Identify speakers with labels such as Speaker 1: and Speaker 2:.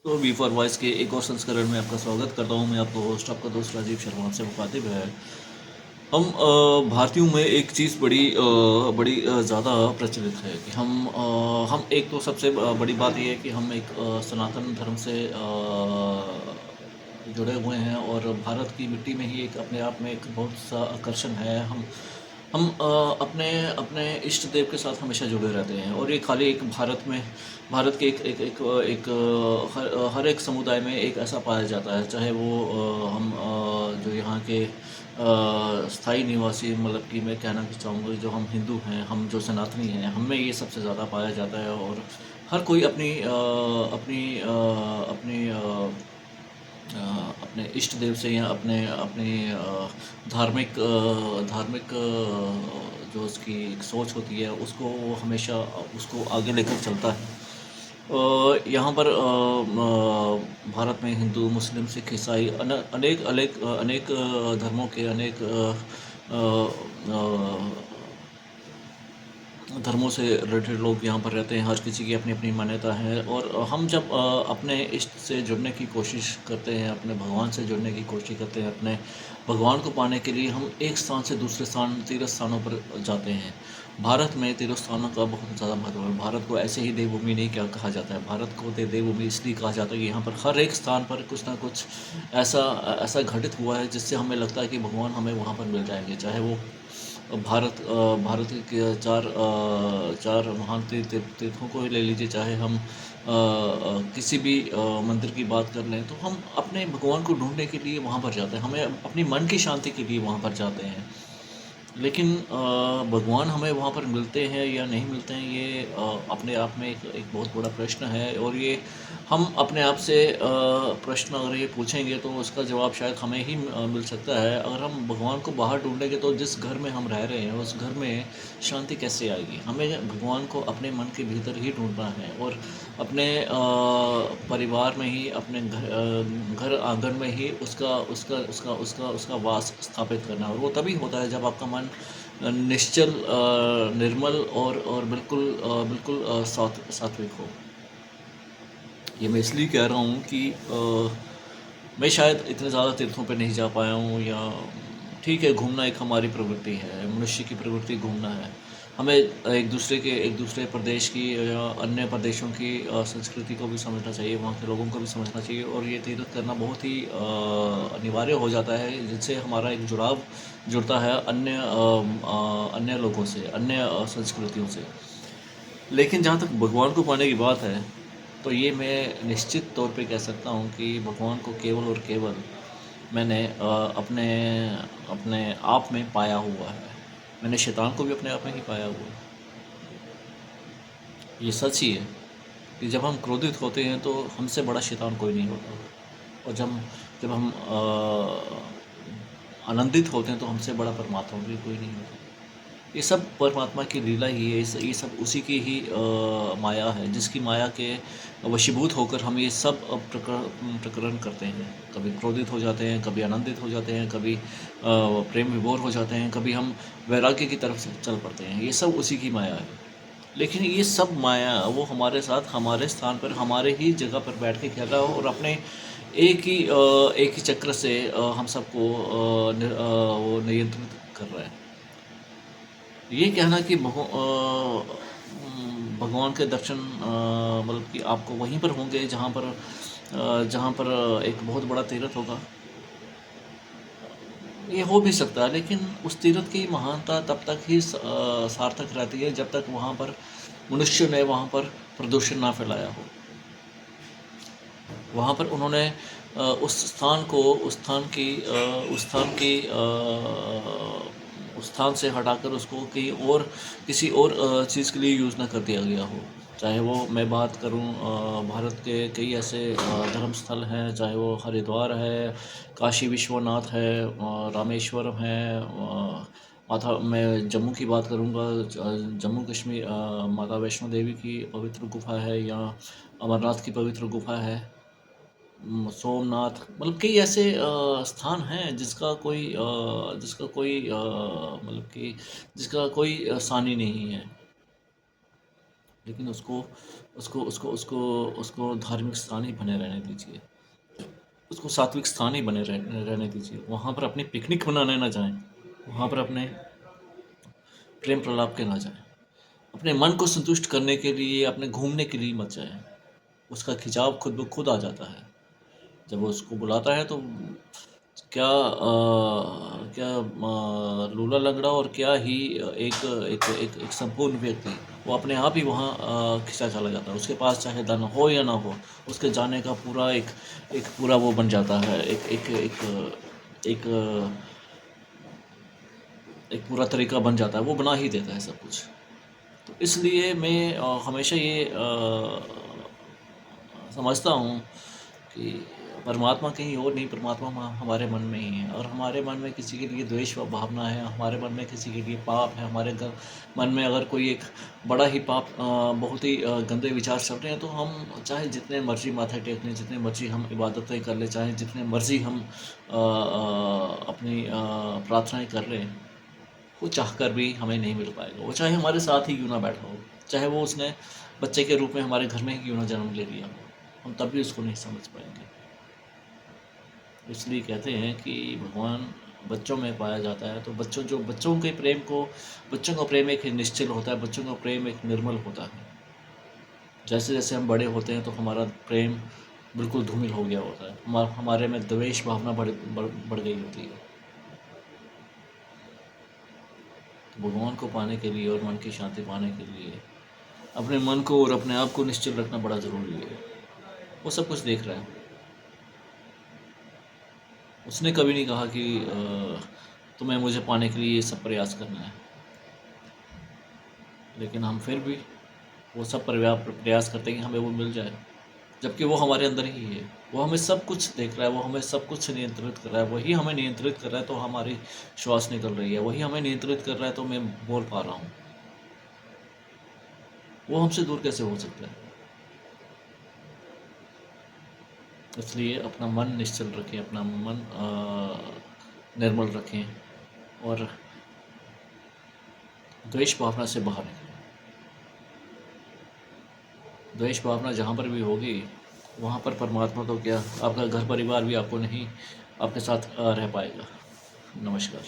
Speaker 1: तो we for voice के एक और संस्करण में आपका स्वागत करता हूँ। मैं आपका होस्ट, आपका दोस्त राजीव शर्मा आपसे मुखातिब है। हम भारतीयों में एक चीज़ बड़ी ज़्यादा प्रचलित है कि हम एक तो सबसे बड़ी बात ये है कि हम एक सनातन धर्म से जुड़े हुए हैं और भारत की मिट्टी में ही एक अपने आप में एक बहुत सा आकर्षण है। हम अपने अपने इष्ट देव के साथ हमेशा जुड़े रहते हैं और ये खाली एक भारत के हर एक समुदाय में एक ऐसा पाया जाता है, चाहे वो जो यहाँ के स्थायी निवासी, मतलब कि मैं कहना चाहूँगा जो हम हिंदू हैं, हम जो सनातनी हैं, हम में ये सबसे ज़्यादा पाया जाता है। और हर कोई अपने इष्ट देव से या अपने अपने धार्मिक जो उसकी एक सोच होती है उसको वो हमेशा उसको आगे लेकर चलता है। यहाँ पर भारत में हिंदू, मुस्लिम, सिख, ईसाई अनेक अनेक अनेक धर्मों के अनेक धर्मों से रिलेटेड लोग यहाँ पर रहते हैं। हर किसी की अपनी अपनी मान्यता है और हम जब अपने इष्ट से जुड़ने की कोशिश करते हैं, अपने भगवान से जुड़ने की कोशिश करते हैं, अपने भगवान को पाने के लिए हम एक स्थान से दूसरे स्थान, तीर्थ स्थानों पर जाते हैं। भारत में तीर्थ स्थानों का बहुत ज़्यादा महत्व है। भारत को ऐसे ही देवभूमि नहीं क्या कहा जाता है, भारत को देवभूमि इसलिए कहा जाता है कि यहाँ पर हर एक स्थान पर कुछ ना कुछ ऐसा ऐसा घटित हुआ है जिससे हमें लगता है कि भगवान हमें वहाँ पर मिल जाएंगे। चाहे वो भारत के चार महान तीर्थों को ही ले लीजिए, चाहे हम किसी भी मंदिर की बात कर लें, तो हम अपने भगवान को ढूंढने के लिए वहाँ पर जाते हैं, हमें अपनी मन की शांति के लिए वहाँ पर जाते हैं। लेकिन भगवान हमें वहाँ पर मिलते हैं या नहीं मिलते हैं, ये अपने आप में एक बहुत बड़ा प्रश्न है। और ये हम अपने आप से प्रश्न अगर ये पूछेंगे तो उसका जवाब शायद हमें ही मिल सकता है। अगर हम भगवान को बाहर ढूंढेंगे तो जिस घर में हम रह रहे हैं उस घर में शांति कैसे आएगी? हमें भगवान को अपने मन के भीतर ही ढूंढना है और अपने परिवार में ही, अपने घर आंगन में ही उसका उसका उसका उसका उसका वास स्थापित करना है। और वो तभी होता है जब आपका मन निश्चल, निर्मल और बिल्कुल सात्विक हो। ये मैं इसलिए कह रहा हूँ कि मैं शायद इतने ज़्यादा तीर्थों पे नहीं जा पाया हूँ, या ठीक है, घूमना एक हमारी प्रवृत्ति है, मनुष्य की प्रवृत्ति घूमना है। हमें एक दूसरे प्रदेश की या अन्य प्रदेशों की संस्कृति को भी समझना चाहिए, वहाँ के लोगों को भी समझना चाहिए। और ये तीर्थ करना बहुत ही अनिवार्य हो जाता है, जिससे हमारा एक जुड़ाव जुड़ता है अन्य लोगों से, अन्य संस्कृतियों से। लेकिन जहाँ तक भगवान को पाने की बात है, तो ये मैं निश्चित तौर पे कह सकता हूँ कि भगवान को केवल और केवल मैंने अपने अपने आप में पाया हुआ है। मैंने शैतान को भी अपने आप में ही पाया हुआ है। ये सच ही है कि जब हम क्रोधित होते हैं तो हमसे बड़ा शैतान कोई नहीं होता। और जब हम आनंदित होते हैं तो हमसे बड़ा परमात्मा भी कोई नहीं होता। ये सब परमात्मा की लीला ही है, ये सब उसी की ही माया है, जिसकी माया के वशीभूत होकर हम ये सब प्रकरण करते हैं। कभी क्रोधित हो जाते हैं, कभी आनंदित हो जाते हैं, कभी प्रेम विभोर हो जाते हैं, कभी हम वैराग्य की तरफ से चल पड़ते हैं। ये सब उसी की माया है। लेकिन ये सब माया वो हमारे साथ, हमारे स्थान पर, हमारे ही जगह पर बैठ के खेल रहा हो और अपने एक ही चक्र से हम सबको वो नियंत्रित कर रहा है। ये कहना कि भगवान के दर्शन मतलब कि आपको वहीं पर होंगे जहाँ पर एक बहुत बड़ा तीर्थ होगा, ये हो भी सकता है। लेकिन उस तीर्थ की महानता तब तक ही सार्थक रहती है जब तक वहाँ पर मनुष्य ने वहाँ पर प्रदूषण ना फैलाया हो। वहाँ पर उन्होंने उस स्थान से हटाकर उसको कहीं और, किसी और चीज़ के लिए यूज़ ना कर दिया गया हो। चाहे वो मैं बात करूँ, भारत के कई ऐसे धर्म स्थल हैं, चाहे वो हरिद्वार है, काशी विश्वनाथ है, रामेश्वरम है, माता मैं जम्मू की बात करूँगा, जम्मू कश्मीर माता वैष्णो देवी की पवित्र गुफा है, या अमरनाथ की पवित्र गुफा है, सोमनाथ, मतलब कई ऐसे स्थान हैं जिसका कोई मतलब कि जिसका कोई सानी नहीं है। लेकिन उसको उसको उसको उसको उसको धार्मिक स्थान ही बने रहने दीजिए, उसको सात्विक स्थान ही बने रहने दीजिए। वहाँ पर अपनी पिकनिक मनाने ना जाएँ, वहाँ पर अपने प्रेम प्रलाप के ना जाएँ। अपने मन को संतुष्ट करने के लिए, अपने घूमने के लिए मत जाएँ। उसका खिंचाव खुद ब खुद आ जाता है। जब वो उसको बुलाता है तो लूला लंगड़ा और क्या ही एक एक एक एक संपूर्ण व्यक्ति वो अपने आप ही वहाँ खिंचा चला जाता है। उसके पास चाहे धन हो या ना हो, उसके जाने का पूरा एक एक पूरा वो बन जाता है। एक एक पूरा तरीका बन जाता है, वो बना ही देता है सब कुछ। तो इसलिए मैं हमेशा ये समझता हूँ कि परमात्मा कहीं और नहीं, परमात्मा हमारे मन में ही है। और हमारे मन में किसी के लिए द्वेष भावना है, हमारे मन में किसी के लिए पाप है, हमारे मन में अगर कोई एक बड़ा ही पाप बहुत ही गंदे विचार चल रहे हैं, तो हम चाहे जितने मर्जी माथे टेक लें, जितने मर्जी हम इबादतें कर लें, चाहे जितने मर्जी हम अपनी प्रार्थनाएं कर लें, वो चाह कर भी हमें नहीं मिल पाएगा। वो चाहे हमारे साथ ही क्यों ना बैठा हो, चाहे वो उसने बच्चे के रूप में हमारे घर में ही क्यों ना जन्म ले लिया हो, हम तब भी उसको नहीं समझ पाएंगे। इसलिए कहते हैं कि भगवान बच्चों में पाया जाता है। तो बच्चों का प्रेम एक निश्चल होता है, बच्चों का प्रेम एक निर्मल होता है। जैसे जैसे हम बड़े होते हैं तो हमारा प्रेम बिल्कुल धूमिल हो गया होता है, हमारे में द्वेष भावना बढ़ गई होती है। तो भगवान को पाने के लिए और मन की शांति पाने के लिए अपने मन को और अपने आप को निश्चल रखना बड़ा ज़रूरी है। वो सब कुछ देख रहा है। उसने कभी नहीं कहा कि तुम्हें मुझे पाने के लिए ये सब प्रयास करना है, लेकिन हम फिर भी वो सब प्रयास करते हैं कि हमें वो मिल जाए, जबकि वो हमारे अंदर ही है। वो हमें सब कुछ देख रहा है, वो हमें सब कुछ नियंत्रित कर रहा है। वही हमें नियंत्रित कर रहा है तो हमारी श्वास निकल रही है, वही हमें नियंत्रित कर रहा है तो मैं बोल पा रहा हूँ। वो हमसे दूर कैसे हो सकता है? इसलिए अपना मन निश्चल रखें, अपना मन निर्मल रखें और द्वेष भावना से बाहर निकलें। द्वेष भावना जहाँ पर भी होगी, वहाँ पर परमात्मा तो क्या, आपका घर परिवार भी आपको नहीं, आपके साथ रह पाएगा। नमस्कार।